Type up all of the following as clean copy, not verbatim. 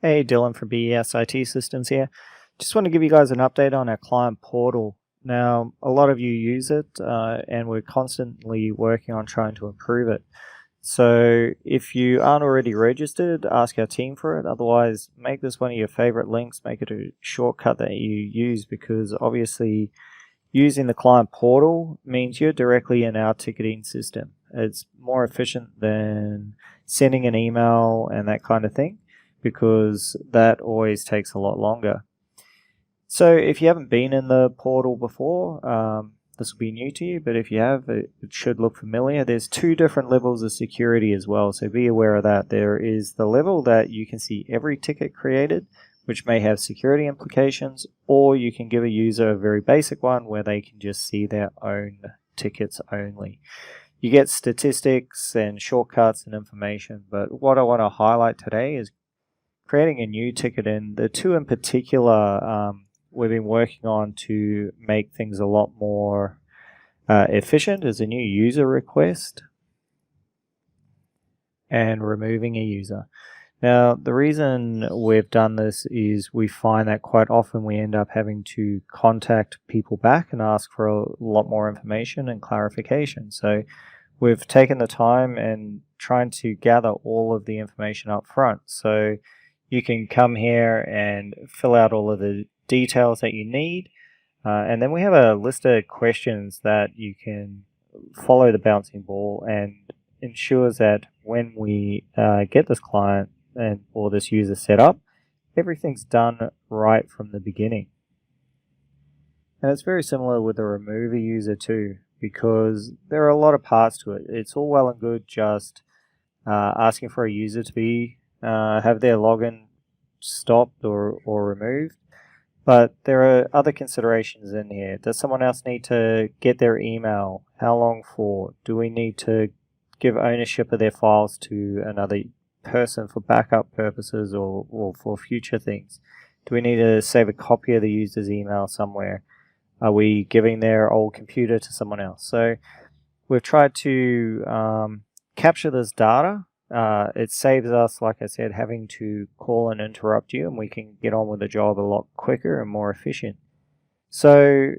Hey, Dylan from BES IT Systems here. Just want to give you guys an update on our client portal. Now, a lot of you use it, and we're constantly working on trying to improve it. So if you aren't already registered, ask our team for it. Otherwise, make this one of your favorite links. Make it a shortcut that you use, because obviously using the client portal means you're directly in our ticketing system. It's more efficient than sending an email and that kind of thing, because that always takes a lot longer. So if you haven't been in the portal before, this will be new to you, but if you have, it should look familiar. There's two different levels of security as well, so be aware of that. There is the level that you can see every ticket created, which may have security implications, or you can give a user a very basic one where they can just see their own tickets only. You get statistics and shortcuts and information, but what I want to highlight today is creating a new ticket. And the two in particular we've been working on to make things a lot more efficient is a new user request and removing a user. Now, the reason we've done this is we find that quite often we end up having to contact people back and ask for a lot more information and clarification. So we've taken the time and trying to gather all of the information up front. So you can come here and fill out all of the details that you need. And then we have a list of questions that you can follow the bouncing ball, and ensures that when we get this client or this user set up, everything's done right from the beginning. And it's very similar with the remove a user too, because there are a lot of parts to it. It's all well and good just asking for a user to be have their login stopped or removed, but there are other considerations in here. Does someone else need to get their email? How long for? Do we need to give ownership of their files to another person for backup purposes or for future things? Do we need to save a copy of the user's email somewhere? Are we giving their old computer to someone else? So we've tried to capture this data. It saves us, like I said, having to call and interrupt you, and we can get on with the job a lot quicker and more efficient. So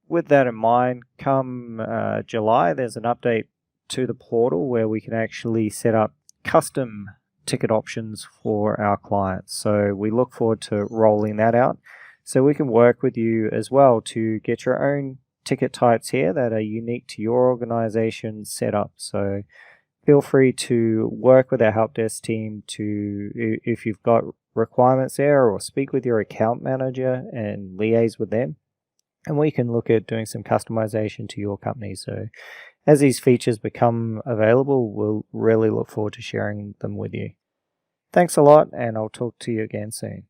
with that in mind, come July, there's an update to the portal where we can actually set up custom ticket options for our clients. So we look forward to rolling that out, so we can work with you as well to get your own ticket types here that are unique to your organization set up. So feel free to work with our help desk team to, if you've got requirements there, or speak with your account manager and liaise with them, and we can look at doing some customization to your company. So as these features become available, we'll really look forward to sharing them with you. Thanks a lot, and I'll talk to you again soon.